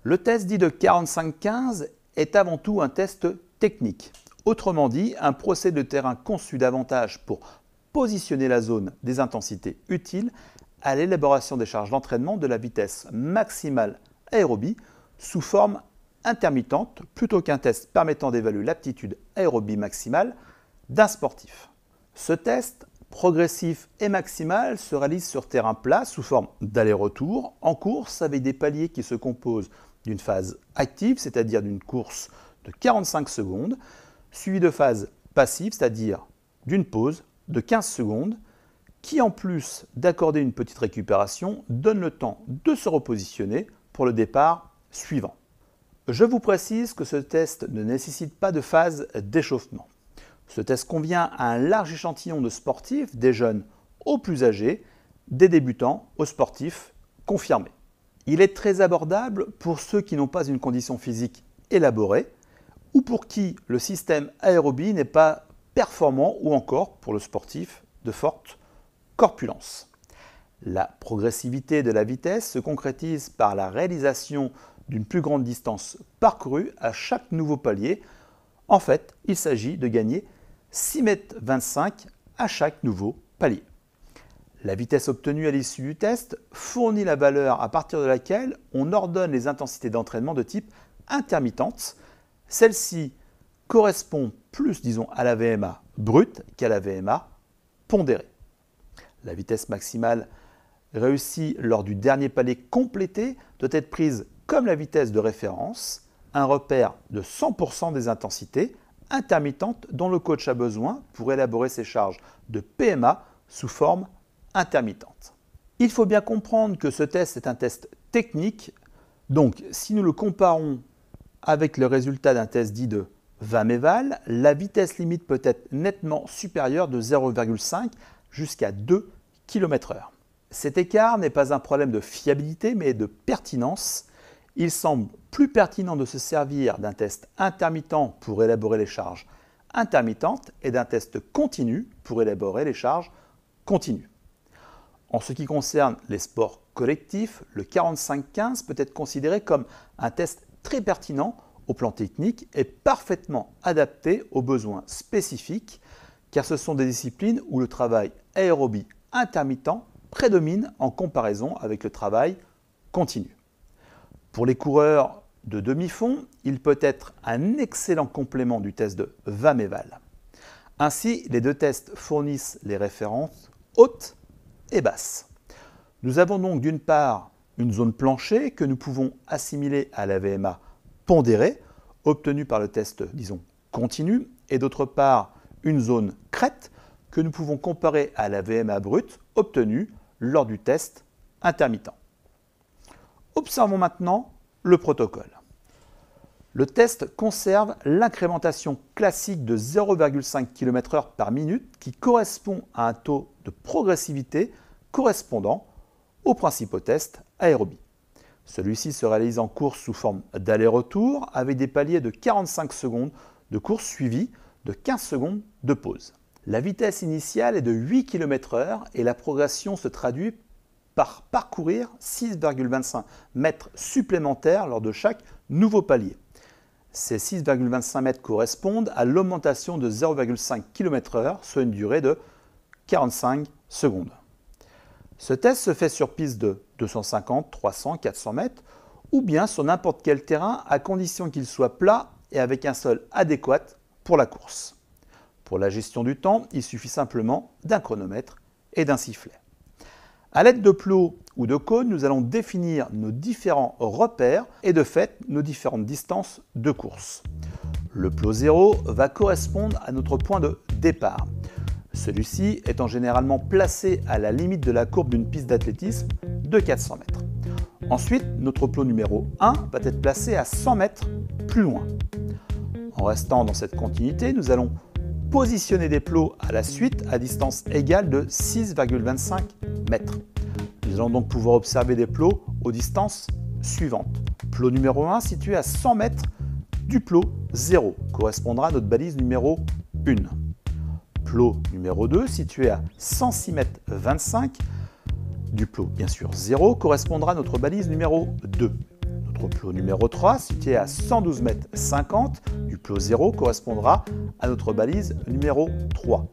Le test dit de 45-15 est avant tout un test technique. Autrement dit, un procédé de terrain conçu davantage pour positionner la zone des intensités utiles à l'élaboration des charges d'entraînement de la vitesse maximale aérobie sous forme intermittente plutôt qu'un test permettant d'évaluer l'aptitude aérobie maximale d'un sportif. Ce test progressif et maximal se réalise sur terrain plat sous forme d'aller-retour en course avec des paliers qui se composent d'une phase active, c'est-à-dire d'une course de 45 secondes, suivie de phase passive, c'est-à-dire d'une pause de 15 secondes, qui en plus d'accorder une petite récupération, donne le temps de se repositionner pour le départ suivant. Je vous précise que ce test ne nécessite pas de phase d'échauffement. Ce test convient à un large échantillon de sportifs, des jeunes aux plus âgés, des débutants aux sportifs confirmés. Il est très abordable pour ceux qui n'ont pas une condition physique élaborée ou pour qui le système aérobie n'est pas performant ou encore pour le sportif de forte corpulence. La progressivité de la vitesse se concrétise par la réalisation d'une plus grande distance parcourue à chaque nouveau palier. En fait, il s'agit de gagner 6,25 m à chaque nouveau palier. La vitesse obtenue à l'issue du test fournit la valeur à partir de laquelle on ordonne les intensités d'entraînement de type intermittente. Celle-ci correspond plus, disons, à la VMA brute qu'à la VMA pondérée. La vitesse maximale réussie lors du dernier palier complété doit être prise comme la vitesse de référence, un repère de 100% des intensités intermittentes dont le coach a besoin pour élaborer ses charges de PMA sous forme intermittente. Il faut bien comprendre que ce test est un test technique, donc si nous le comparons avec le résultat d'un test dit de VAM éval, la vitesse limite peut être nettement supérieure de 0,5 jusqu'à 2 km/h. Cet écart n'est pas un problème de fiabilité mais de pertinence. Il semble plus pertinent de se servir d'un test intermittent pour élaborer les charges intermittentes et d'un test continu pour élaborer les charges continues. En ce qui concerne les sports collectifs, le 45-15 peut être considéré comme un test très pertinent au plan technique et parfaitement adapté aux besoins spécifiques, car ce sont des disciplines où le travail aérobie intermittent prédomine en comparaison avec le travail continu. Pour les coureurs de demi-fond, il peut être un excellent complément du test de VAM éval. Ainsi, les deux tests fournissent les références hautes et basses. Nous avons donc d'une part une zone plancher que nous pouvons assimiler à la VMA pondérée, obtenue par le test, disons, continu, et d'autre part une zone crête que nous pouvons comparer à la VMA brute obtenue lors du test intermittent. Observons maintenant le protocole. Le test conserve l'incrémentation classique de 0,5 km/h par minute qui correspond à un taux de progressivité correspondant au principal test aérobie. Celui-ci se réalise en course sous forme d'aller-retour avec des paliers de 45 secondes de course suivis de 15 secondes de pause. La vitesse initiale est de 8 km/h et la progression se traduit par parcourir 6,25 mètres supplémentaires lors de chaque nouveau palier. Ces 6,25 mètres correspondent à l'augmentation de 0,5 km/h, soit une durée de 45 secondes. Ce test se fait sur piste de 250, 300, 400 mètres ou bien sur n'importe quel terrain à condition qu'il soit plat et avec un sol adéquat pour la course. Pour la gestion du temps, il suffit simplement d'un chronomètre et d'un sifflet. À l'aide de plots ou de cônes, nous allons définir nos différents repères et de fait nos différentes distances de course. Le plot 0 va correspondre à notre point de départ. Celui-ci étant généralement placé à la limite de la courbe d'une piste d'athlétisme de 400 mètres. Ensuite, notre plot numéro 1 va être placé à 100 mètres plus loin. En restant dans cette continuité, nous allons positionner des plots à la suite à distance égale de 6,25 mètres. Nous allons donc pouvoir observer des plots aux distances suivantes. Plot numéro 1 situé à 100 mètres du plot 0 correspondra à notre balise numéro 1. Plot numéro 2 situé à 106,25 m du plot, bien sûr 0, correspondra à notre balise numéro 2. Notre plot numéro 3, situé à 112 mètres 50 du plot 0, correspondra à notre balise numéro 3.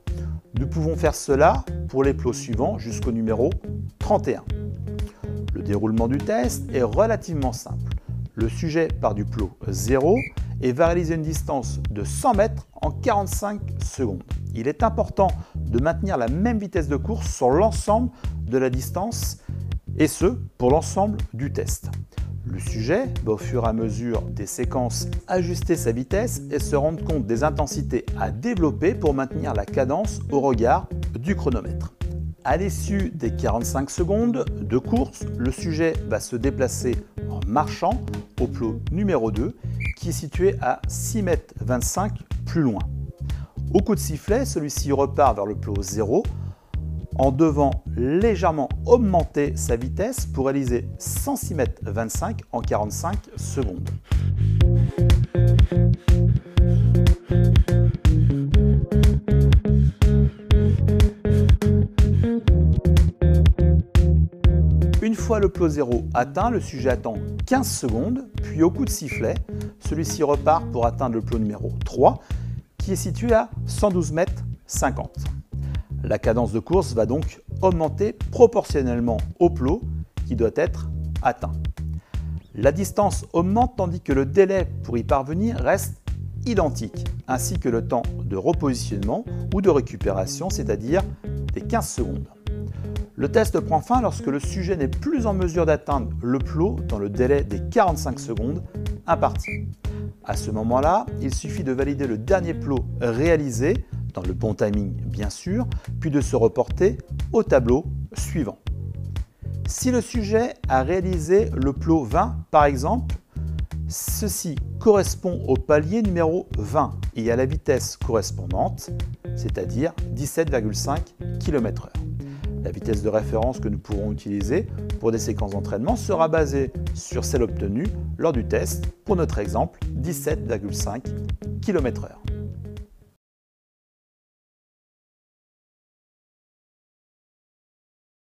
Nous pouvons faire cela pour les plots suivants jusqu'au numéro 31. Le déroulement du test est relativement simple. Le sujet part du plot 0 et va réaliser une distance de 100 mètres en 45 secondes. Il est important de maintenir la même vitesse de course sur l'ensemble de la distance et ce, pour l'ensemble du test. Le sujet va au fur et à mesure des séquences ajuster sa vitesse et se rendre compte des intensités à développer pour maintenir la cadence au regard du chronomètre. À l'issue des 45 secondes de course, le sujet va se déplacer en marchant au plot numéro 2 qui est situé à 6,25 m plus loin. Au coup de sifflet, celui-ci repart vers le plot 0 en devant légèrement augmenter sa vitesse pour réaliser 106,25 m en 45 secondes. Une fois le plot 0 atteint, le sujet attend 15 secondes, puis au coup de sifflet, celui-ci repart pour atteindre le plot numéro 3 qui est situé à 112,50 m. La cadence de course va donc augmenter proportionnellement au plot qui doit être atteint. La distance augmente tandis que le délai pour y parvenir reste identique, ainsi que le temps de repositionnement ou de récupération, c'est-à-dire des 15 secondes. Le test prend fin lorsque le sujet n'est plus en mesure d'atteindre le plot dans le délai des 45 secondes imparti. À ce moment-là, il suffit de valider le dernier plot réalisé, dans le bon timing bien sûr, puis de se reporter au tableau suivant. Si le sujet a réalisé le plot 20 par exemple, ceci correspond au palier numéro 20 et à la vitesse correspondante, c'est-à-dire 17,5 km/h. La vitesse de référence que nous pourrons utiliser pour des séquences d'entraînement sera basée sur celle obtenue lors du test, pour notre exemple 17,5 km/h.